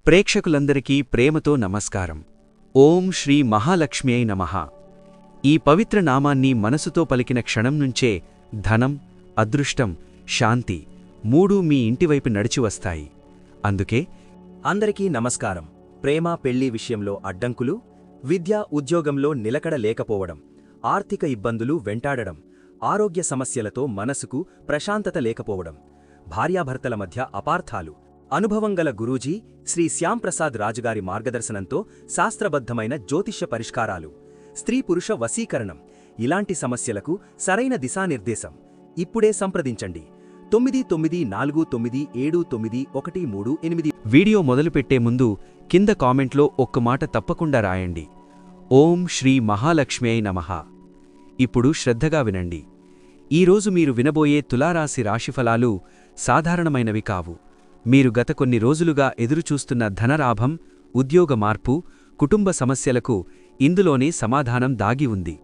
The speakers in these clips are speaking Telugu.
ప్రేక్షకులందరికీ ప్రేమతో నమస్కారం. ఓం శ్రీ మహాలక్ష్మ్యై నమః. ఈ పవిత్ర నామాన్ని మనసుతో పలికిన క్షణం నుంచే ధనం, అదృష్టం, శాంతి మూడూ మీ ఇంటివైపు నడిచి వస్తాయి. అందుకే అందరికీ నమస్కారం. ప్రేమ పెళ్లి విషయంలో అడ్డంకులు, విద్య ఉద్యోగంలో నిలకడ లేకపోవడం, ఆర్థిక ఇబ్బందులు వెంటాడడం, ఆరోగ్య సమస్యలతో మనసుకు ప్రశాంతత లేకపోవడం, భార్యాభర్తల మధ్య అపార్థాలు, అనుభవంగల గురూజీ శ్రీ శ్యాంప్రసాద్ రాజుగారి మార్గదర్శనంతో శాస్త్రబద్ధమైన జ్యోతిష్య పరిష్కారాలు, స్త్రీ పురుష వశీకరణం, ఇలాంటి సమస్యలకు సరైన దిశానిర్దేశం. ఇప్పుడే సంప్రదించండి 9949791338. వీడియో మొదలుపెట్టే ముందు కింద కామెంట్లో ఒక్క మాట తప్పకుండా రాయండి. ఓం శ్రీ మహాలక్ష్మ్యై నమః. ఇప్పుడు శ్రద్ధగా వినండి. ఈరోజు మీరు వినబోయే తులారాశి రాశిఫలాలు సాధారణమైనవి కావు. మీరు గత కొన్ని రోజులుగా ఎదురుచూస్తున్న ధనలాభం, ఉద్యోగ మార్పు, కుటుంబ సమస్యలకు ఇందులోనే సమాధానం దాగి ఉంది.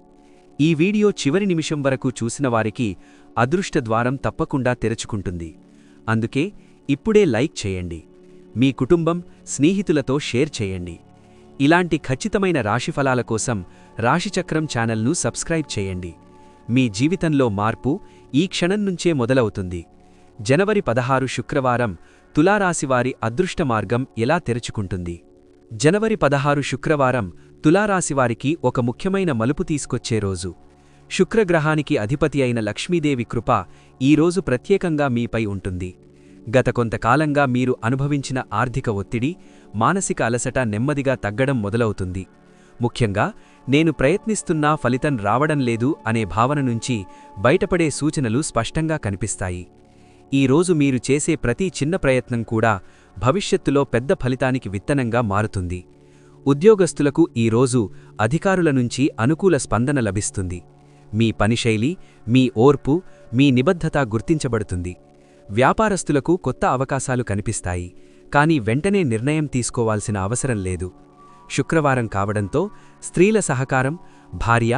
ఈ వీడియో చివరి నిమిషం వరకు చూసిన వారికి అదృష్టద్వారం తప్పకుండా తెరుచుకుంటుంది. అందుకే ఇప్పుడే లైక్ చేయండి. మీ కుటుంబం, స్నేహితులతో షేర్ చేయండి. ఇలాంటి ఖచ్చితమైన రాశిఫలాల కోసం రాశిచక్రం ఛానల్ను సబ్స్క్రైబ్ చేయండి. మీ జీవితంలో మార్పు ఈ క్షణం నుంచే మొదలవుతుంది. జనవరి 16 శుక్రవారం తులారాశివారి అదృష్ట మార్గం ఎలా తెరుచుకుంటుంది? జనవరి 16 శుక్రవారం తులారాశివారికి ఒక ముఖ్యమైన మలుపు తీసుకొచ్చే రోజు. శుక్రగ్రహానికి అధిపతి అయిన లక్ష్మీదేవి కృప ఈరోజు ప్రత్యేకంగా మీపై ఉంటుంది. గత కొంతకాలంగా మీరు అనుభవించిన ఆర్థిక ఒత్తిడి, మానసిక అలసట నెమ్మదిగా తగ్గడం మొదలవుతుంది. ముఖ్యంగా నేను ప్రయత్నిస్తున్నా ఫలితం రావడం లేదు అనే భావన నుంచి బయటపడే సూచనలు స్పష్టంగా కనిపిస్తాయి. ఈరోజు మీరు చేసే ప్రతి చిన్న ప్రయత్నం కూడా భవిష్యత్తులో పెద్ద ఫలితానికి విత్తనంగా మారుతుంది. ఉద్యోగస్తులకు ఈరోజు అధికారుల నుంచి అనుకూల స్పందన లభిస్తుంది. మీ పనిశైలి, మీ ఓర్పు, మీ నిబద్ధత గుర్తించబడుతుంది. వ్యాపారస్తులకు కొత్త అవకాశాలు కనిపిస్తాయి, కానీ వెంటనే నిర్ణయం తీసుకోవాల్సిన అవసరం లేదు. శుక్రవారం కావడంతో స్త్రీల సహకారం, భార్య,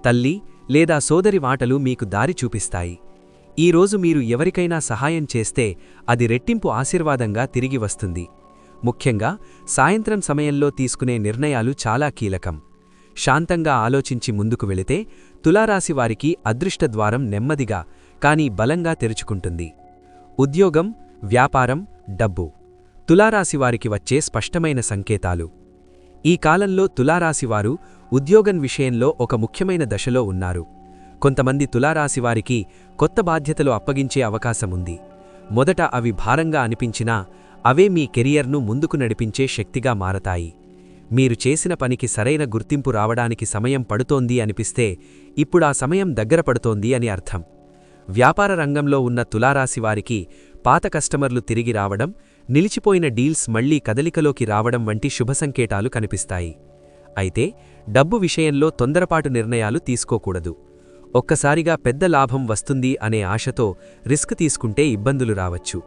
తల్లి లేదా సోదరి మాటలు మీకు దారి చూపిస్తాయి. ఈరోజు మీరు ఎవరికైనా సహాయం చేస్తే అది రెట్టింపు ఆశీర్వాదంగా తిరిగి వస్తుంది. ముఖ్యంగా సాయంత్రం సమయంలో తీసుకునే నిర్ణయాలు చాలా కీలకం. శాంతంగా ఆలోచించి ముందుకు వెళితే తులారాశివారికి అదృష్టద్వారం నెమ్మదిగా కానీ బలంగా తెరుచుకుంటుంది. ఉద్యోగం, వ్యాపారం, డబ్బు తులారాశివారికి వచ్చే స్పష్టమైన సంకేతాలు. ఈ కాలంలో తులారాశివారు ఉద్యోగం విషయంలో ఒక ముఖ్యమైన దశలో ఉన్నారు. కొంతమంది తులారాశివారికి కొత్త బాధ్యతలు అప్పగించే అవకాశముంది. మొదట అవి భారంగా అనిపించినా అవే మీ కెరియర్ను ముందుకు నడిపించే శక్తిగా మారతాయి. మీరు చేసిన పనికి సరైన గుర్తింపు రావడానికి సమయం పడుతోంది అనిపిస్తే ఇప్పుడా సమయం దగ్గర పడుతోంది అని అర్థం. వ్యాపార రంగంలో ఉన్న తులారాశివారికి పాత కస్టమర్లు తిరిగి రావడం, నిలిచిపోయిన డీల్స్ మళ్లీ కదలికలోకి రావడం వంటి శుభసంకేతాలు కనిపిస్తాయి. అయితే డబ్బు విషయంలో తొందరపాటు నిర్ణయాలు తీసుకోకూడదు. ఒక్కసారిగా పెద్ద లాభం వస్తుంది అనే ఆశతో రిస్క్ తీసుకుంటే ఇబ్బందులు రావచ్చు.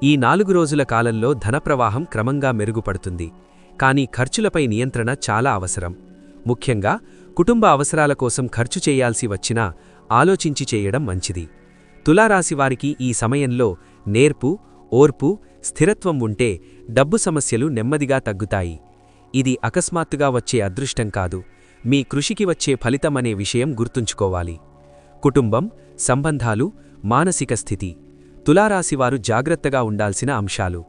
ఈ 4 రోజుల కాలంలో ధనప్రవాహం క్రమంగా మెరుగుపడుతుంది, కానీ ఖర్చులపై నియంత్రణ చాలా అవసరం. ముఖ్యంగా కుటుంబ అవసరాల కోసం ఖర్చు చేయాల్సి వచ్చినా ఆలోచించి చేయడం మంచిది. తులారాశివారికి ఈ సమయంలో నేర్పు, ఓర్పు, స్థిరత్వం ఉంటే డబ్బు సమస్యలు నెమ్మదిగా తగ్గుతాయి. ఇది అకస్మాత్తుగా వచ్చే అదృష్టం కాదు, మీ కృషికి వచ్చే ఫలితమనే విషయం గుర్తుంచుకోవాలి. కుటుంబం, సంబంధాలు, మానసిక స్థితి తులారాశివారు జాగ్రత్తగా ఉండాల్సిన అంశాలు.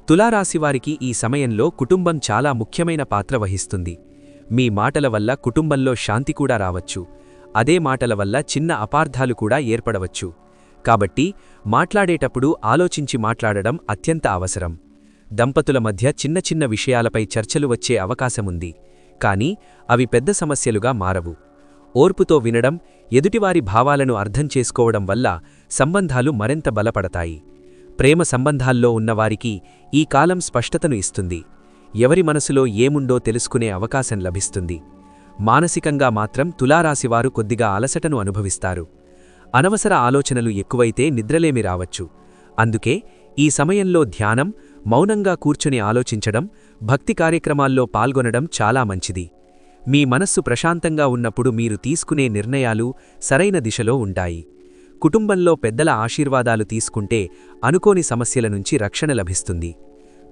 తులారాశివారికి ఈ సమయంలో కుటుంబం చాలా ముఖ్యమైన పాత్ర వహిస్తుంది. మీ మాటల వల్ల కుటుంబంలో శాంతి కూడా రావచ్చు. అదే మాటల వల్ల చిన్న అపార్థాలు కూడా ఏర్పడవచ్చు. కాబట్టి మాట్లాడేటప్పుడు ఆలోచించి మాట్లాడడం అత్యంత అవసరం. దంపతుల మధ్య చిన్న చిన్న విషయాలపై చర్చలు వచ్చే అవకాశముంది, కానీ అవి పెద్ద సమస్యలుగా మారవు. ఓర్పుతో వినడం, ఎదుటివారి భావాలను అర్థం చేసుకోవడం వల్ల సంబంధాలు మరింత బలపడతాయి. ప్రేమ సంబంధాల్లో ఉన్నవారికి ఈ కాలం స్పష్టతను ఇస్తుంది. ఎవరి మనసులో ఏముండో తెలుసుకునే అవకాశం లభిస్తుంది. మానసికంగా మాత్రం తులారాశివారు కొద్దిగా అలసటను అనుభవిస్తారు. అనవసర ఆలోచనలు ఎక్కువైతే నిద్రలేమి రావచ్చు. అందుకే ఈ సమయంలో ధ్యానం, మౌనంగా కూర్చుని ఆలోచించడం, భక్తి కార్యక్రమాల్లో పాల్గొనడం చాలా మంచిది. మీ మనస్సు ప్రశాంతంగా ఉన్నప్పుడు మీరు తీసుకునే నిర్ణయాలు సరైన దిశలో ఉంటాయి. కుటుంబంలో పెద్దల ఆశీర్వాదాలు తీసుకుంటే అనుకోని సమస్యల నుంచి రక్షణ లభిస్తుంది.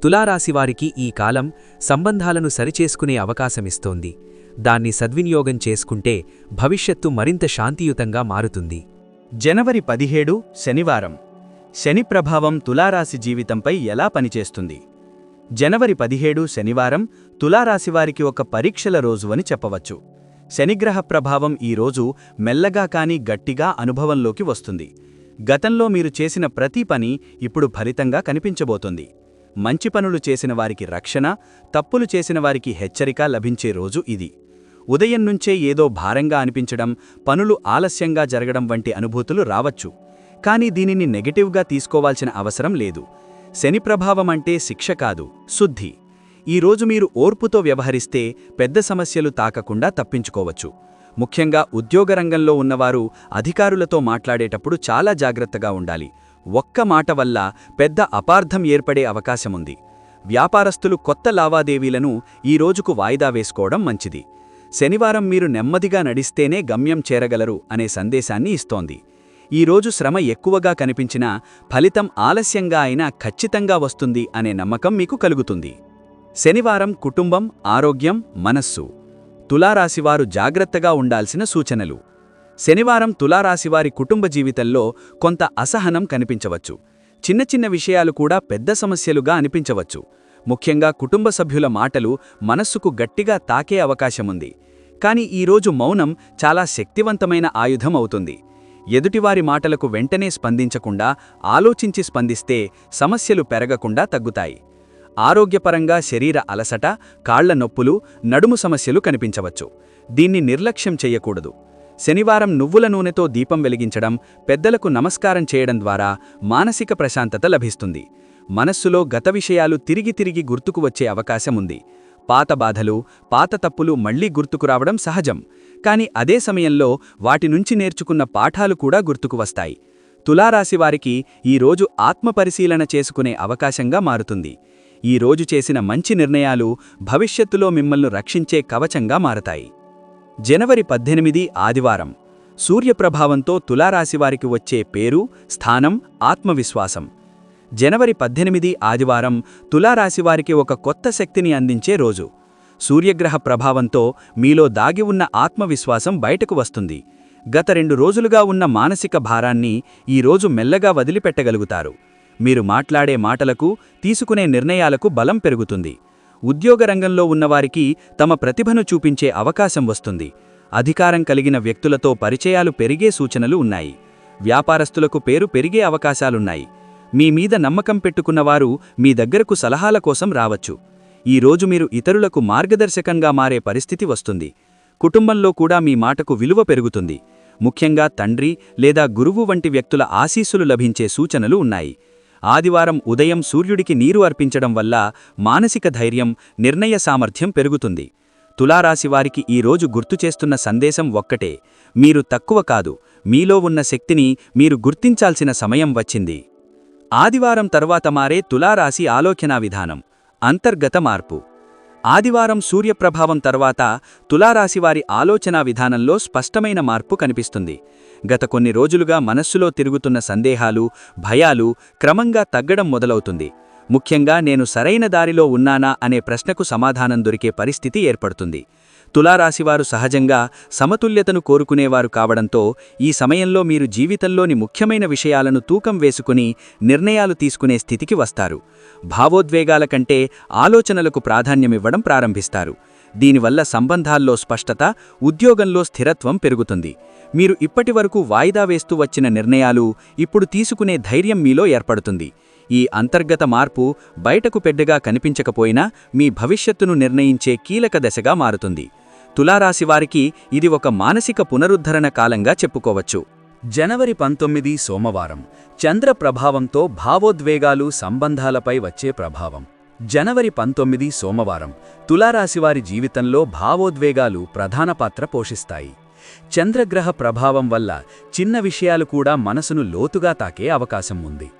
తులారాశివారికి ఈ కాలం సంబంధాలను సరిచేసుకునే అవకాశమిస్తోంది. దాన్ని సద్వినియోగం చేసుకుంటే భవిష్యత్తు మరింత శాంతియుతంగా మారుతుంది. జనవరి 17 శనివారం. శని ప్రభావం తులారాశి జీవితంపై ఎలా పనిచేస్తుంది? జనవరి 17 శనివారం తులారాశివారికి ఒక పరీక్షల రోజు అని చెప్పవచ్చు. శనిగ్రహ ప్రభావం ఈ రోజు మెల్లగా కాని గట్టిగా అనుభవంలోకి వస్తుంది. గతంలో మీరు చేసిన ప్రతి పని ఇప్పుడు ఫలితంగా కనిపించబోతుంది. మంచి పనులు చేసిన వారికి రక్షణ, తప్పులు చేసిన వారికి హెచ్చరిక లభించే రోజు ఇది. ఉదయం నుంచే ఏదో భారంగా అనిపించడం, పనులు ఆలస్యంగా జరగడం వంటి అనుభూతులు రావచ్చు. కానీ దీనిని నెగటివ్గా తీసుకోవాల్సిన అవసరం లేదు. శని ప్రభావం అంటే శిక్ష కాదు, శుద్ధి. ఈరోజు మీరు ఓర్పుతో వ్యవహరిస్తే పెద్ద సమస్యలు తాకకుండా తప్పించుకోవచ్చు. ముఖ్యంగా ఉద్యోగరంగంలో ఉన్నవారు అధికారులతో మాట్లాడేటప్పుడు చాలా జాగ్రత్తగా ఉండాలి. ఒక్క మాట వల్ల పెద్ద అపార్థం ఏర్పడే అవకాశముంది. వ్యాపారస్తులు కొత్త లావాదేవీలను ఈ రోజుకు వాయిదా వేసుకోవడం మంచిది. శనివారం మీరు నెమ్మదిగా నడిస్తేనే గమ్యం చేరగలరు అనే సందేశాన్ని ఇస్తోంది. ఈరోజు శ్రమ ఎక్కువగా కనిపించినా ఫలితం ఆలస్యంగా అయినా ఖచ్చితంగా వస్తుంది అనే నమ్మకం మీకు కలుగుతుంది. శనివారం కుటుంబం, ఆరోగ్యం, మనస్సు. తులారాశివారు జాగ్రత్తగా ఉండాల్సిన సూచనలు. శనివారం తులారాశివారి కుటుంబ జీవితంలో కొంత అసహనం కనిపించవచ్చు. చిన్న చిన్న విషయాలు కూడా పెద్ద సమస్యలుగా అనిపించవచ్చు. ముఖ్యంగా కుటుంబ సభ్యుల మాటలు మనస్సుకు గట్టిగా తాకే అవకాశముంది. కాని ఈరోజు మౌనం చాలా శక్తివంతమైన ఆయుధం అవుతుంది. ఎదుటివారి మాటలకు వెంటనే స్పందించకుండా ఆలోచించి స్పందిస్తే సమస్యలు పెరగకుండా తగ్గుతాయి. ఆరోగ్యపరంగా శరీర అలసట, కాళ్ల నొప్పులు, నడుము సమస్యలు కనిపించవచ్చు. దీన్ని నిర్లక్ష్యం చెయ్యకూడదు. శనివారం నువ్వుల నూనెతో దీపం వెలిగించడం, పెద్దలకు నమస్కారం చేయడం ద్వారా మానసిక ప్రశాంతత లభిస్తుంది. మనస్సులో గత విషయాలు తిరిగి తిరిగి గుర్తుకు వచ్చే అవకాశముంది. పాత బాధలు, పాత తప్పులు మళ్లీ గుర్తుకు రావడం సహజం. కాని అదే సమయంలో వాటి నుంచి నేర్చుకున్న పాఠాలు కూడా గుర్తుకు వస్తాయి. తులారాశివారికి ఈరోజు ఆత్మపరిశీలన చేసుకునే అవకాశంగా మారుతుంది. ఈరోజు చేసిన మంచి నిర్ణయాలు భవిష్యత్తులో మిమ్మల్ని రక్షించే కవచంగా మారతాయి. జనవరి 18 ఆదివారం. సూర్యప్రభావంతో తులారాశివారికి వచ్చే పేరు, స్థానం, ఆత్మవిశ్వాసం. జనవరి 18 ఆదివారం తులారాశివారికి ఒక కొత్త శక్తిని అందించే రోజు. సూర్యగ్రహ ప్రభావంతో మీలో దాగి ఉన్న ఆత్మవిశ్వాసం బయటకు వస్తుంది. గత 2 రోజులుగా ఉన్న మానసిక భారాన్ని ఈరోజు మెల్లగా వదిలిపెట్టగలుగుతారు. మీరు మాట్లాడే మాటలకు, తీసుకునే నిర్ణయాలకు బలం పెరుగుతుంది. ఉద్యోగరంగంలో ఉన్నవారికి తమ ప్రతిభను చూపించే అవకాశం వస్తుంది. అధికారం కలిగిన వ్యక్తులతో పరిచయాలు పెరిగే సూచనలు ఉన్నాయి. వ్యాపారస్తులకు పేరు పెరిగే అవకాశాలున్నాయి. మీ మీద నమ్మకం పెట్టుకున్నవారు మీ దగ్గరకు సలహాల కోసం రావచ్చు. ఈరోజు మీరు ఇతరులకు మార్గదర్శకంగా మారే పరిస్థితి వస్తుంది. కుటుంబంలో కూడా మీ మాటకు విలువ పెరుగుతుంది. ముఖ్యంగా తండ్రి లేదా గురువు వంటి వ్యక్తుల ఆశీస్సులు లభించే సూచనలు ఉన్నాయి. ఆదివారం ఉదయం సూర్యుడికి నీరు అర్పించడం వల్ల మానసిక ధైర్యం, నిర్ణయ సామర్థ్యం పెరుగుతుంది. తులారాశివారికి ఈరోజు గుర్తుచేస్తున్న సందేశం ఒక్కటే: మీరు తక్కువ కాదు, మీలో ఉన్న శక్తిని మీరు గుర్తించాల్సిన సమయం వచ్చింది. ఆదివారం తర్వాత మారే తులారాశి ఆలోచనా విధానం, అంతర్గత మార్పు. ఆదివారం సూర్యప్రభావం తర్వాత తులారాశివారి ఆలోచనా విధానంలో స్పష్టమైన మార్పు కనిపిస్తుంది. గత కొన్ని రోజులుగా మనస్సులో తిరుగుతున్న సందేహాలు, భయాలు క్రమంగా తగ్గడం మొదలవుతుంది. ముఖ్యంగా నేను సరైన దారిలో ఉన్నానా అనే ప్రశ్నకు సమాధానం దొరికే పరిస్థితి ఏర్పడుతుంది. తులారాశివారు సహజంగా సమతుల్యతను కోరుకునేవారు కావడంతో ఈ సమయంలో మీరు జీవితంలోని ముఖ్యమైన విషయాలను తూకం వేసుకుని నిర్ణయాలు తీసుకునే స్థితికి వస్తారు. భావోద్వేగాల కంటే ఆలోచనలకు ప్రాధాన్యమివ్వడం ప్రారంభిస్తారు. దీనివల్ల సంబంధాల్లో స్పష్టత, ఉద్యోగంలో స్థిరత్వం పెరుగుతుంది. మీరు ఇప్పటివరకు వాయిదా వేస్తూ వచ్చిన నిర్ణయాలు ఇప్పుడు తీసుకునే ధైర్యం మీలో ఏర్పడుతుంది. ఈ అంతర్గత మార్పు బయటకు పెద్దగా కనిపించకపోయినా మీ భవిష్యత్తును నిర్ణయించే కీలక దశగా మారుతుంది. తులారాశివారికి ఇది ఒక మానసిక పునరుద్ధరణ కాలంగా చెప్పుకోవచ్చు. జనవరి 19 సోమవారం. చంద్ర ప్రభావంతో భావోద్వేగాలు, సంబంధాలపై వచ్చే ప్రభావం. జనవరి 19 సోమవారం తులారాశివారి జీవితంలో భావోద్వేగాలు ప్రధాన పాత్ర పోషిస్తాయి. చంద్రగ్రహ ప్రభావం వల్ల చిన్న విషయాలు కూడా మనసును లోతుగా తాకే అవకాశం ఉంది.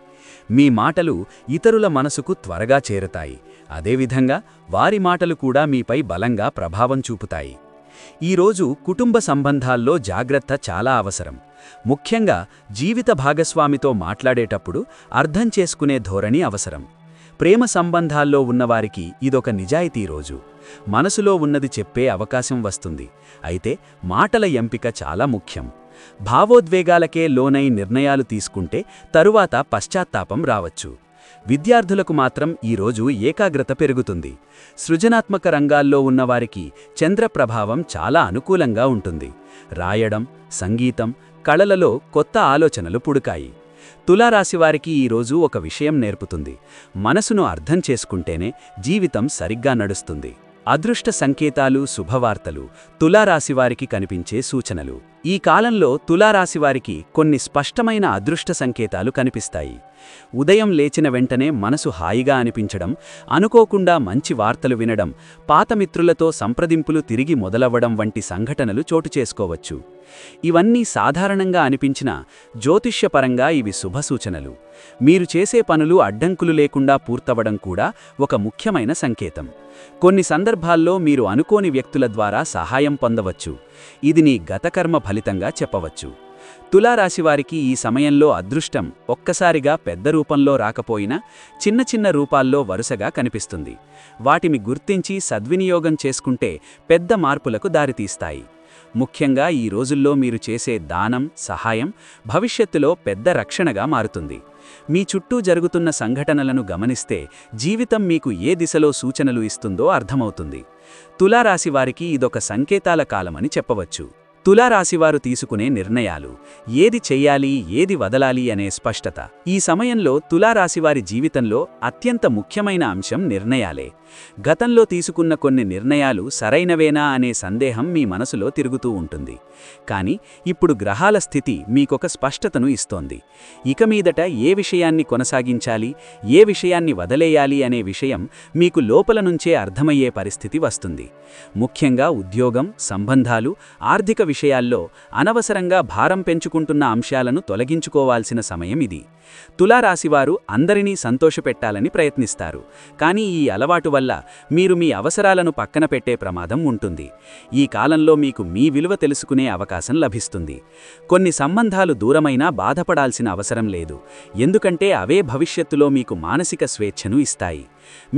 మీ మాటలు ఇతరుల మనసుకు త్వరగా చేరతాయి. అదేవిధంగా వారి మాటలు కూడా మీపై బలంగా ప్రభావం చూపుతాయి. ఈరోజు కుటుంబ సంబంధాల్లో జాగ్రత్త చాలా అవసరం. ముఖ్యంగా జీవిత భాగస్వామితో మాట్లాడేటప్పుడు అర్థం చేసుకునే ధోరణి అవసరం. ప్రేమ సంబంధాల్లో ఉన్నవారికి ఇదొక నిజాయితీ రోజు. మనసులో ఉన్నది చెప్పే అవకాశం వస్తుంది. అయితే మాటల ఎంపిక చాలా ముఖ్యం. భావోద్వేగాలకే లోనై నిర్ణయాలు తీసుకుంటే తరువాత పశ్చాత్తాపం రావచ్చు. విద్యార్థులకు మాత్రం ఈరోజు ఏకాగ్రత పెరుగుతుంది. సృజనాత్మక రంగాల్లో ఉన్నవారికి చంద్ర ప్రభావం చాలా అనుకూలంగా ఉంటుంది. రాయడం, సంగీతం, కళలలో కొత్త ఆలోచనలు పుడకాయి. తులారాశివారికి ఈరోజు ఒక విషయం నేర్పుతుంది: మనసును అర్థం చేసుకుంటేనే జీవితం సరిగ్గా నడుస్తుంది. అదృష్ట సంకేతాలు, శుభవార్తలు తులారాశివారికి కనిపించే సూచనలు. ఈ కాలంలో తులారాశివారికి కొన్ని స్పష్టమైన అదృష్ట సంకేతాలు కనిపిస్తాయి. ఉదయం లేచిన వెంటనే మనసు హాయిగా అనిపించడం, అనుకోకుండా మంచి వార్తలు వినడం, పాత మిత్రులతో సంప్రదింపులు తిరిగి మొదలవ్వడం వంటి సంఘటనలు చోటు చేసుకోవచ్చు. ఇవన్నీ సాధారణంగా అనిపించినా జ్యోతిష్యపరంగా ఇవి శుభసూచనలు. మీరు చేసే పనులు అడ్డంకులు లేకుండా పూర్తవడం కూడా ఒక ముఖ్యమైన సంకేతం. కొన్ని సందర్భాల్లో మీరు అనుకోని వ్యక్తుల ద్వారా సహాయం పొందవచ్చు. ఇది నీ గతకర్మ ఫలితంగా చెప్పవచ్చు. తులారాశివారికి ఈ సమయంలో అదృష్టం ఒక్కసారిగా పెద్ద రూపంలో రాకపోయినా చిన్న చిన్న రూపాల్లో వరుసగా కనిపిస్తుంది. వాటిని గుర్తించి సద్వినియోగం చేసుకుంటే పెద్ద మార్పులకు దారితీస్తాయి. ముఖ్యంగా ఈ రోజుల్లో మీరు చేసే దానం, సహాయం భవిష్యత్తులో పెద్ద రక్షణగా మారుతుంది. మీ చుట్టూ జరుగుతున్న సంఘటనలను గమనిస్తే జీవితం మీకు ఏ దిశలో సూచనలు ఇస్తుందో అర్థమవుతుంది. తులారాశివారికి ఇదొక సంకేతాల కాలమని చెప్పవచ్చు. తులారాశివారు తీసుకునే నిర్ణయాలు, ఏది చెయ్యాలి, ఏది వదలాలి అనే స్పష్టత. ఈ సమయంలో తులారాశివారి జీవితంలో అత్యంత ముఖ్యమైన అంశం నిర్ణయాలే. గతంలో తీసుకున్న కొన్ని నిర్ణయాలు సరైనవేనా అనే సందేహం మీ మనసులో తిరుగుతూ ఉంటుంది. కానీ ఇప్పుడు గ్రహాల స్థితి మీకొక స్పష్టతను ఇస్తోంది. ఇక మీదట ఏ విషయాన్ని కొనసాగించాలి, ఏ విషయాన్ని వదిలేయాలి అనే విషయం మీకు లోపల నుంచే అర్థమయ్యే పరిస్థితి వస్తుంది. ముఖ్యంగా ఉద్యోగం, సంబంధాలు, ఆర్థిక విషయాల్లో అనవసరంగా భారం పెంచుకుంటున్న అంశాలను తొలగించుకోవాల్సిన సమయం ఇది. తులారాశివారు అందరినీ సంతోషపెట్టాలని ప్రయత్నిస్తారు. కానీ ఈ అలవాటు వల్ల మీరు మీ అవసరాలను పక్కన పెట్టే ప్రమాదం ఉంటుంది. ఈ కాలంలో మీకు మీ విలువ తెలుసుకునే అవకాశం లభిస్తుంది. కొన్ని సంబంధాలు దూరమైనా బాధపడాల్సిన అవసరం లేదు. ఎందుకంటే అవే భవిష్యత్తులో మీకు మానసిక స్వేచ్ఛను ఇస్తాయి.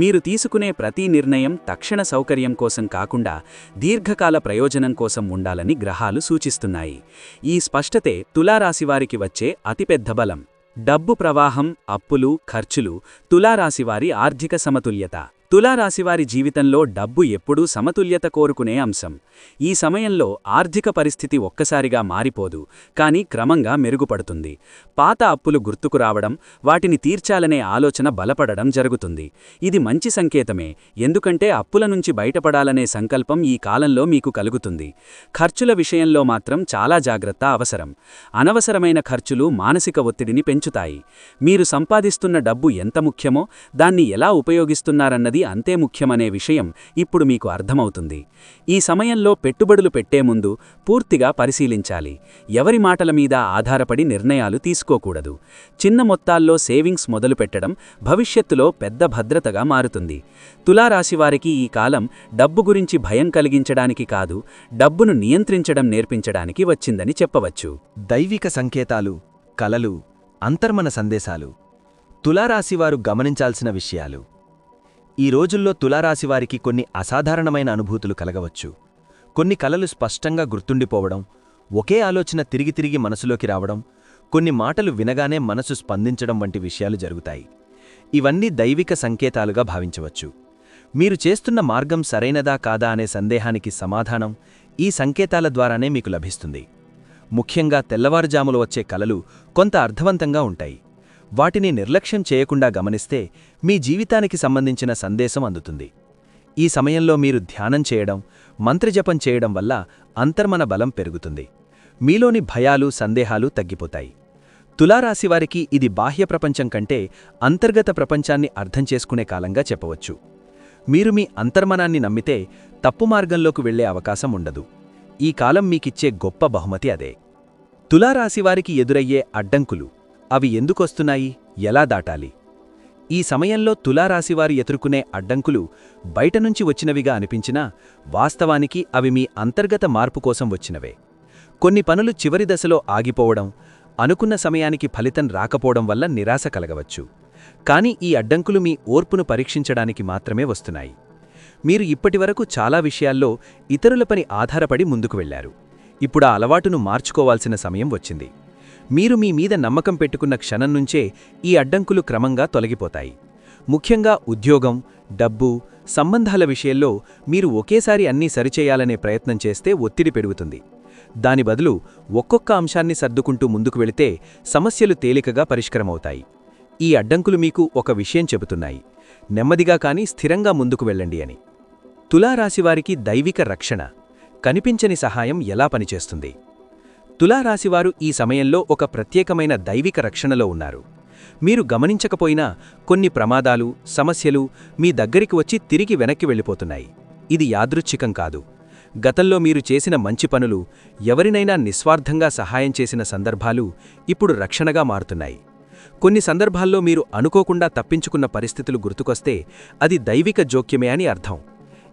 మీరు తీసుకునే ప్రతి నిర్ణయం తక్షణ సౌకర్యం కోసం కాకుండా దీర్ఘకాల ప్రయోజనం కోసం ఉండాలని గ్రహాలు సూచిస్తున్నాయి. ఈ స్పష్టతే తులారాశివారికి వచ్చే అతిపెద్ద బలం. డబ్బు ప్రవాహం, అప్పులు, ఖర్చులు తులారాశివారి ఆర్థిక సమతుల్యత. తులారాశివారి జీవితంలో డబ్బు ఎప్పుడూ సమతుల్యత కోరుకునే అంశం. ఈ సమయంలో ఆర్థిక పరిస్థితి ఒక్కసారిగా మారిపోదు, కానీ క్రమంగా మెరుగుపడుతుంది. పాత అప్పులు గుర్తుకు రావడం, వాటిని తీర్చాలనే ఆలోచన బలపడడం జరుగుతుంది. ఇది మంచి సంకేతమే, ఎందుకంటే అప్పుల నుంచి బయటపడాలనే సంకల్పం ఈ కాలంలో మీకు కలుగుతుంది. ఖర్చుల విషయంలో మాత్రం చాలా జాగ్రత్త అవసరం. అనవసరమైన ఖర్చులు మానసిక ఒత్తిడిని పెంచుతాయి. మీరు సంపాదిస్తున్న డబ్బు ఎంత ముఖ్యమో దాన్ని ఎలా ఉపయోగిస్తున్నారన్నది అంతే ముఖ్యమనే విషయం ఇప్పుడు మీకు అర్థమవుతుంది. ఈ సమయంలో పెట్టుబడులు పెట్టే ముందు పూర్తిగా పరిశీలించాలి. ఎవరి మాటల మీద ఆధారపడి నిర్ణయాలు తీసుకోకూడదు. చిన్న మొత్తాల్లో సేవింగ్స్ మొదలుపెట్టడం భవిష్యత్తులో పెద్ద భద్రతగా మారుతుంది. తులారాశివారికి ఈ కాలం డబ్బు గురించి భయం కలిగించడానికి కాదు, డబ్బును నియంత్రించడం నేర్పించడానికి వచ్చిందని చెప్పవచ్చు. దైవిక సంకేతాలు, కలలు, అంతర్మన సందేశాలు తులారాశివారు గమనించాల్సిన విషయాలు. ఈ రోజుల్లో తులారాశివారికి కొన్ని అసాధారణమైన అనుభూతులు కలగవచ్చు. కొన్ని కలలు స్పష్టంగా గుర్తుండిపోవడం, ఒకే ఆలోచన తిరిగి తిరిగి మనసులోకి రావడం, కొన్ని మాటలు వినగానే మనసు స్పందించడం వంటి విషయాలు జరుగుతాయి. ఇవన్నీ దైవిక సంకేతాలుగా భావించవచ్చు. మీరు చేస్తున్న మార్గం సరైనదా కాదా అనే సందేహానికి సమాధానం ఈ సంకేతాల ద్వారానే మీకు లభిస్తుంది. ముఖ్యంగా తెల్లవారుజాములు వచ్చే కలలు కొంత అర్థవంతంగా ఉంటాయి. వాటిని నిర్లక్ష్యం చేయకుండా గమనిస్తే మీ జీవితానికి సంబంధించిన సందేశం అందుతుంది. ఈ సమయంలో మీరు ధ్యానం చేయడం, మంత్రజపం చేయడం వల్ల అంతర్మన బలం పెరుగుతుంది. మీలోని భయాలు, సందేహాలు తగ్గిపోతాయి. తులారాశివారికి ఇది బాహ్య ప్రపంచం కంటే అంతర్గత ప్రపంచాన్ని అర్థం చేసుకునే కాలంగా చెప్పవచ్చు. మీరు మీ అంతర్మనాన్ని నమ్మితే తప్పు మార్గంలోకి వెళ్లే అవకాశం ఉండదు. ఈ కాలం మీకిచ్చే గొప్ప బహుమతి అదే. తులారాశివారికి ఎదురయ్యే అడ్డంకులు, అవి ఎందుకొస్తున్నాయి, ఎలా దాటాలి? ఈ సమయంలో తులారాశివారు ఎదుర్కొనే అడ్డంకులు బయటనుంచి వచ్చినవిగా అనిపించినా వాస్తవానికి అవి మీ అంతర్గత మార్పు కోసం వచ్చినవే. కొన్ని పనులు చివరి దశలో ఆగిపోవడం, అనుకున్న సమయానికి ఫలితం రాకపోవడం వల్ల నిరాశ కలగవచ్చు. కానీ ఈ అడ్డంకులు మీ ఓర్పును పరీక్షించడానికి మాత్రమే వస్తున్నాయి. మీరు ఇప్పటివరకు చాలా విషయాల్లో ఇతరులపై ఆధారపడి ముందుకు వెళ్లారు. ఇప్పుడు ఆ అలవాటును మార్చుకోవాల్సిన సమయం వచ్చింది. మీరు మీ మీద నమ్మకం పెట్టుకున్న క్షణం నుంచే ఈ అడ్డంకులు క్రమంగా తొలగిపోతాయి. ముఖ్యంగా ఉద్యోగం, డబ్బు, సంబంధాల విషయంలో మీరు ఒకేసారి అన్నీ సరిచేయాలనే ప్రయత్నం చేస్తే ఒత్తిడి పెరుగుతుంది. దాని బదులు ఒక్కొక్క అంశాన్ని సర్దుకుంటూ ముందుకు వెళితే సమస్యలు తేలికగా పరిష్కారమవుతాయి. ఈ అడ్డంకులు మీకు ఒక విషయం చెబుతున్నాయి: నెమ్మదిగా కానీ స్థిరంగా ముందుకు వెళ్ళండి అని. తులారాశివారికి దైవిక రక్షణ, కనిపించని సహాయం ఎలా పనిచేస్తుంది? తులారాశివారు ఈ సమయంలో ఒక ప్రత్యేకమైన దైవిక రక్షణలో ఉన్నారు. మీరు గమనించకపోయినా కొన్ని ప్రమాదాలు, సమస్యలు మీ దగ్గరికి వచ్చి తిరిగి వెనక్కి వెళ్ళిపోతున్నాయి. ఇది యాదృచ్ఛికం కాదు. గతంలో మీరు చేసిన మంచి పనులు, ఎవరినైనా నిస్వార్థంగా సహాయం చేసిన సందర్భాలు ఇప్పుడు రక్షణగా మారుతున్నాయి. కొన్ని సందర్భాల్లో మీరు అనుకోకుండా తప్పించుకున్న పరిస్థితులు గుర్తుకొస్తే అది దైవిక జోక్యమే అని అర్థం.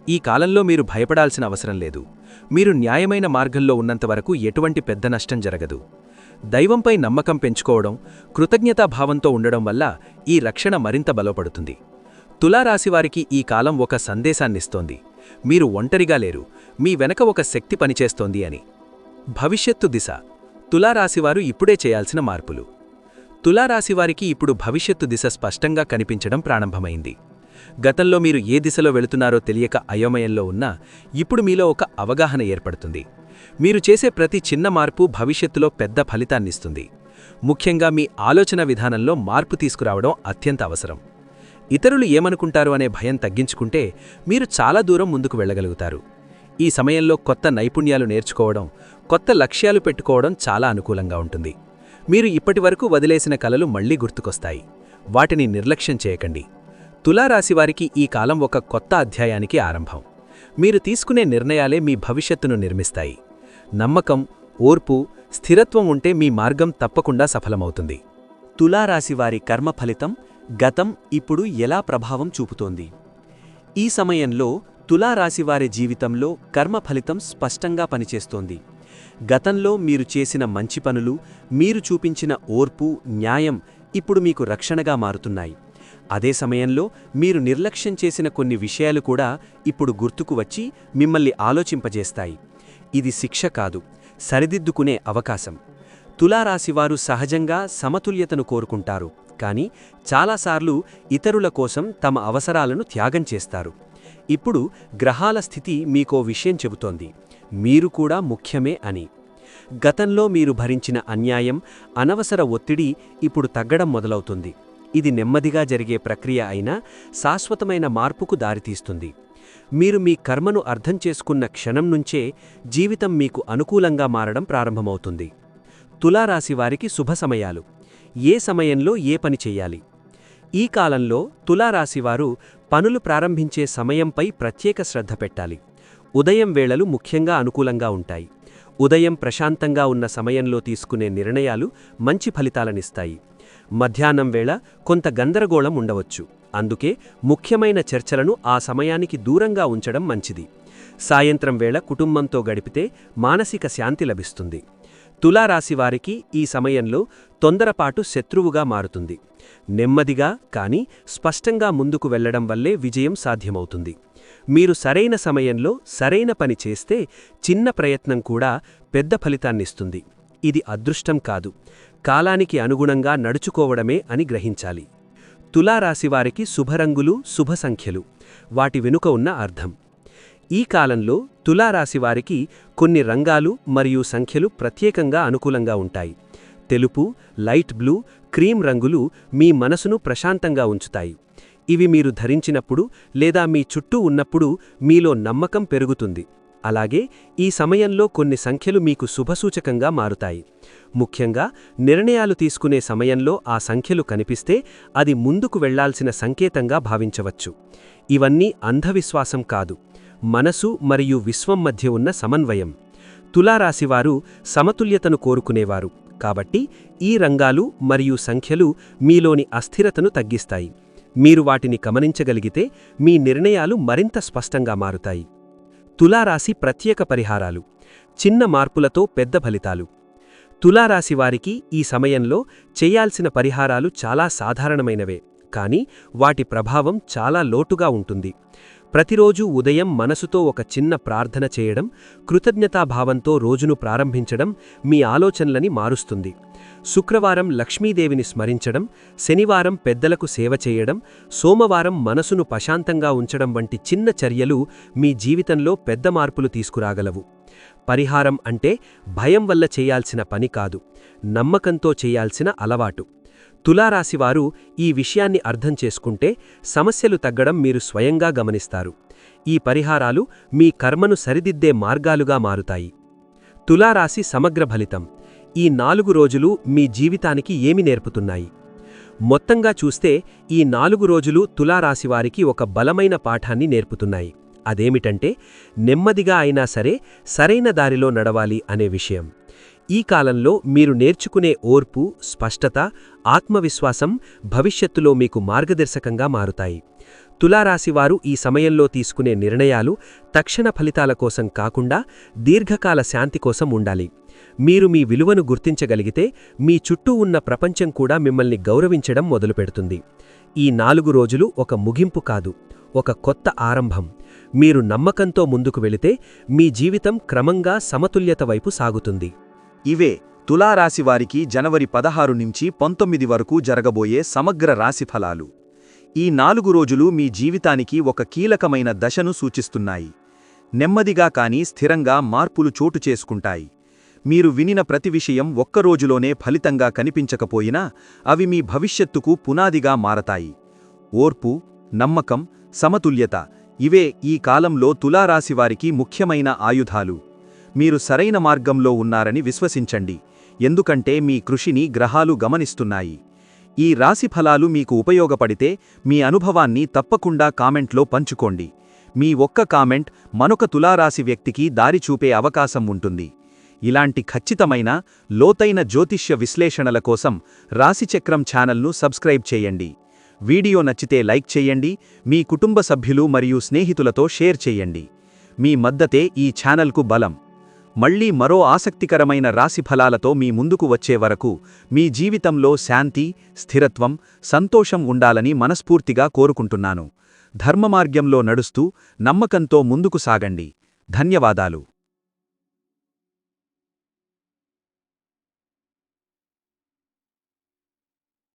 ఈ కాలంలో మీరు భయపడాల్సిన అవసరం లేదు. మీరు న్యాయమైన మార్గంలో ఉన్నంతవరకు ఎటువంటి పెద్ద నష్టం జరగదు. దైవంపై నమ్మకం పెంచుకోవడం, కృతజ్ఞతాభావంతో ఉండడం వల్ల ఈ రక్షణ మరింత బలపడుతుంది. తులారాశివారికి ఈ కాలం ఒక సందేశాన్నిస్తోంది: మీరు ఒంటరిగా లేరు, మీ వెనక ఒక శక్తి పనిచేస్తోంది అని. భవిష్యత్తు దిశ. తులారాశివారు ఇప్పుడే చేయాల్సిన మార్పులు. తులారాశివారికి ఇప్పుడు భవిష్యత్తు దిశ స్పష్టంగా కనిపించడం ప్రారంభమైంది. గతంలో మీరు ఏ దిశలో వెళుతున్నారో తెలియక అయోమయంలో ఉన్నా ఇప్పుడు మీలో ఒక అవగాహన ఏర్పడుతుంది. మీరు చేసే ప్రతి చిన్న మార్పు భవిష్యత్తులో పెద్ద ఫలితాన్నిస్తుంది. ముఖ్యంగా మీ ఆలోచన విధానంలో మార్పు తీసుకురావడం అత్యంత అవసరం. ఇతరులు ఏమనుకుంటారు అనే భయం తగ్గించుకుంటే మీరు చాలా దూరం ముందుకు వెళ్ళగలుగుతారు. ఈ సమయంలో కొత్త నైపుణ్యాలు నేర్చుకోవడం, కొత్త లక్ష్యాలు పెట్టుకోవడం చాలా అనుకూలంగా ఉంటుంది. మీరు ఇప్పటివరకు వదిలేసిన కలలు మళ్లీ గుర్తుకొస్తాయి. వాటిని నిర్లక్ష్యం చేయకండి. తులారాశివారికి ఈ కాలం ఒక కొత్త అధ్యాయానికి ఆరంభం. మీరు తీసుకునే నిర్ణయాలే మీ భవిష్యత్తును నిర్మిస్తాయి. నమ్మకం, ఓర్పు, స్థిరత్వం ఉంటే మీ మార్గం తప్పకుండా సఫలమవుతుంది. తులారాశివారి కర్మ ఫలితం గతం ఇప్పుడు ఎలా ప్రభావం చూపుతోంది? ఈ సమయంలో తులారాశివారి జీవితంలో కర్మ ఫలితం స్పష్టంగా పనిచేస్తోంది. గతంలో మీరు చేసిన మంచి పనులు, మీరు చూపించిన ఓర్పు, న్యాయం ఇప్పుడు మీకు రక్షణగా మారుతున్నాయి. అదే సమయంలో మీరు నిర్లక్ష్యం చేసిన కొన్ని విషయాలు కూడా ఇప్పుడు గుర్తుకు వచ్చి మిమ్మల్ని ఆలోచింపజేస్తాయి. ఇది శిక్ష కాదు, సరిదిద్దుకునే అవకాశం. తులారాశివారు సహజంగా సమతుల్యతను కోరుకుంటారు, కానీ చాలాసార్లు ఇతరుల కోసం తమ అవసరాలను త్యాగం చేస్తారు. ఇప్పుడు గ్రహాల స్థితి మీకో విషయం చెబుతోంది: మీరు కూడా ముఖ్యమే అని. గతంలో మీరు భరించిన అన్యాయం, అనవసర ఒత్తిడి ఇప్పుడు తగ్గడం మొదలవుతుంది. ఇది నెమ్మదిగా జరిగే ప్రక్రియ అయినా శాశ్వతమైన మార్పుకు దారితీస్తుంది. మీరు మీ కర్మను అర్థం చేసుకున్న క్షణం నుంచే జీవితం మీకు అనుకూలంగా మారడం ప్రారంభమవుతుంది. తులారాశివారికి శుభ సమయాలు. ఏ సమయంలో ఏ పని చెయ్యాలి? ఈ కాలంలో తులారాశివారు పనులు ప్రారంభించే సమయంపై ప్రత్యేక శ్రద్ధ పెట్టాలి. ఉదయం వేళలు ముఖ్యంగా అనుకూలంగా ఉంటాయి. ఉదయం ప్రశాంతంగా ఉన్న సమయంలో తీసుకునే నిర్ణయాలు మంచి ఫలితాలనిస్తాయి. మధ్యాహ్నం వేళ కొంత గందరగోళం ఉండవచ్చు, అందుకే ముఖ్యమైన చర్చలను ఆ సమయానికి దూరంగా ఉంచడం మంచిది. సాయంత్రం వేళ కుటుంబంతో గడిపితే మానసిక శాంతి లభిస్తుంది. తులారాశివారికి ఈ సమయంలో తొందరపాటు శత్రువుగా మారుతుంది. నెమ్మదిగా కానీ స్పష్టంగా ముందుకు వెళ్లడం వల్లే విజయం సాధ్యమవుతుంది. మీరు సరైన సమయంలో సరైన పని చేస్తే చిన్న ప్రయత్నం కూడా పెద్ద ఫలితాన్నిస్తుంది. ఇది అదృష్టం కాదు, కాలానికి అనుగుణంగా నడుచుకోవడమే అని గ్రహించాలి. తులారాశివారికి శుభరంగులు, శుభ సంఖ్యలు, వాటి వెనుక ఉన్న అర్థం. ఈ కాలంలో తులారాశివారికి కొన్ని రంగాలు మరియు సంఖ్యలు ప్రత్యేకంగా అనుకూలంగా ఉంటాయి. తెలుపు, లైట్ బ్లూ, క్రీమ్ రంగులు మీ మనసును ప్రశాంతంగా ఉంచుతాయి. ఇవి మీరు ధరించినప్పుడు లేదా మీ చుట్టూ ఉన్నప్పుడు మీలో నమ్మకం పెరుగుతుంది. అలాగే ఈ సమయంలో కొన్ని సంఖ్యలు మీకు శుభసూచకంగా మారుతాయి. ముఖ్యంగా నిర్ణయాలు తీసుకునే సమయంలో ఆ సంఖ్యలు కనిపిస్తే అది ముందుకు వెళ్లాల్సిన సంకేతంగా భావించవచ్చు. ఇవన్నీ అంధవిశ్వాసం కాదు, మనసు మరియు విశ్వం మధ్య ఉన్న సమన్వయం. తులారాశివారు సమతుల్యతను కోరుకునేవారు కాబట్టి ఈ రంగాలు మరియు సంఖ్యలు మీలోని అస్థిరతను తగ్గిస్తాయి. మీరు వాటిని గమనించగలిగితే మీ నిర్ణయాలు మరింత స్పష్టంగా మారుతాయి. తులారాశి ప్రత్యేక పరిహారాలు. చిన్న మార్పులతో పెద్ద ఫలితాలు. తులారాశివారికి ఈ సమయంలో చేయాల్సిన పరిహారాలు చాలా సాధారణమైనవే, కానీ వాటి ప్రభావం చాలా లోటుగా ఉంటుంది. ప్రతిరోజూ ఉదయం మనసుతో ఒక చిన్న ప్రార్థన చేయడం, కృతజ్ఞతాభావంతో రోజును ప్రారంభించడం మీ ఆలోచనలని మారుస్తుంది. శుక్రవారం లక్ష్మీదేవిని స్మరించడం, శనివారం పెద్దలకు సేవ చేయడం, సోమవారం మనసును ప్రశాంతంగా ఉంచడం వంటి చిన్న చర్యలు మీ జీవితంలో పెద్ద మార్పులు తీసుకురాగలవు. పరిహారం అంటే భయం వల్ల చేయాల్సిన పని కాదు, నమ్మకంతో చేయాల్సిన అలవాటు. తులారాశివారు ఈ విషయాన్ని అర్థం చేసుకుంటే సమస్యలు తగ్గడం మీరు స్వయంగా గమనిస్తారు. ఈ పరిహారాలు మీ కర్మను సరిదిద్దే మార్గాలుగా మారుతాయి. తులారాశి సమగ్ర ఫలితం. ఈ 4 రోజులు మీ జీవితానికి ఏమి నేర్పుతున్నాయి? మొత్తంగా చూస్తే ఈ 4 రోజులు తులారాశివారికి ఒక బలమైన పాఠాన్ని నేర్పుతున్నాయి. అదేమిటంటే నెమ్మదిగా అయినా సరే సరైన దారిలో నడవాలి అనే విషయం. ఈ కాలంలో మీరు నేర్చుకునే ఓర్పు, స్పష్టత, ఆత్మవిశ్వాసం భవిష్యత్తులో మీకు మార్గదర్శకంగా మారుతాయి. తులారాశివారు ఈ సమయంలో తీసుకునే నిర్ణయాలు తక్షణ ఫలితాల కోసం కాకుండా దీర్ఘకాల శాంతి కోసం ఉండాలి. మీరు మీ విలువను గుర్తించగలిగితే మీ చుట్టూ ఉన్న ప్రపంచం కూడా మిమ్మల్ని గౌరవించడం మొదలుపెడుతుంది. ఈ 4 రోజులు ఒక ముగింపు కాదు, ఒక కొత్త ఆరంభం. మీరు నమ్మకంతో ముందుకు వెళితే మీ జీవితం క్రమంగా సమతుల్యత వైపు సాగుతుంది. ఇవే తులారాశివారికి జనవరి 16 నుంచి 19 వరకు జరగబోయే సమగ్ర రాశిఫలాలు. ఈ 4 రోజులు మీ జీవితానికి ఒక కీలకమైన దశను సూచిస్తున్నాయి. నెమ్మదిగా కానీ స్థిరంగా మార్పులు చోటు చేసుకుంటాయి. మీరు వినిన ప్రతి విషయం ఒక్కరోజులోనే ఫలితంగా కనిపించకపోయినా అవి మీ భవిష్యత్తుకు పునాదిగా మారతాయి. ఓర్పు, నమ్మకం, సమతుల్యత ఇవే ఈ కాలంలో తులారాశివారికి ముఖ్యమైన ఆయుధాలు. మీరు సరైన మార్గంలో ఉన్నారని విశ్వసించండి, ఎందుకంటే మీ కృషిని గ్రహాలు గమనిస్తున్నాయి. ఈ రాశిఫలాలు మీకు ఉపయోగపడితే మీ అనుభవాన్ని తప్పకుండా కామెంట్లో పంచుకోండి. మీ ఒక్క కామెంట్ మరొక తులారాశి వ్యక్తికి దారి చూపే అవకాశం ఉంటుంది. ఇలాంటి ఖచ్చితమైన, లోతైన జ్యోతిష్య విశ్లేషణల కోసం రాశిచక్రం ఛానల్ను సబ్స్క్రైబ్ చేయండి. వీడియో నచ్చితే లైక్ చేయండి, మీ కుటుంబ సభ్యులు మరియు స్నేహితులతో షేర్ చేయండి. మీ మద్దతే ఈ ఛానల్కు బలం. మళ్ళీ మరో ఆసక్తికరమైన రాశిఫలాలతో మీ ముందుకు వచ్చే వరకు మీ జీవితంలో శాంతి, స్థిరత్వం, సంతోషం ఉండాలని మనస్ఫూర్తిగా కోరుకుంటున్నాను. ధర్మమార్గంలో నడుస్తూ నమ్మకంతో ముందుకు సాగండి. ధన్యవాదాలు.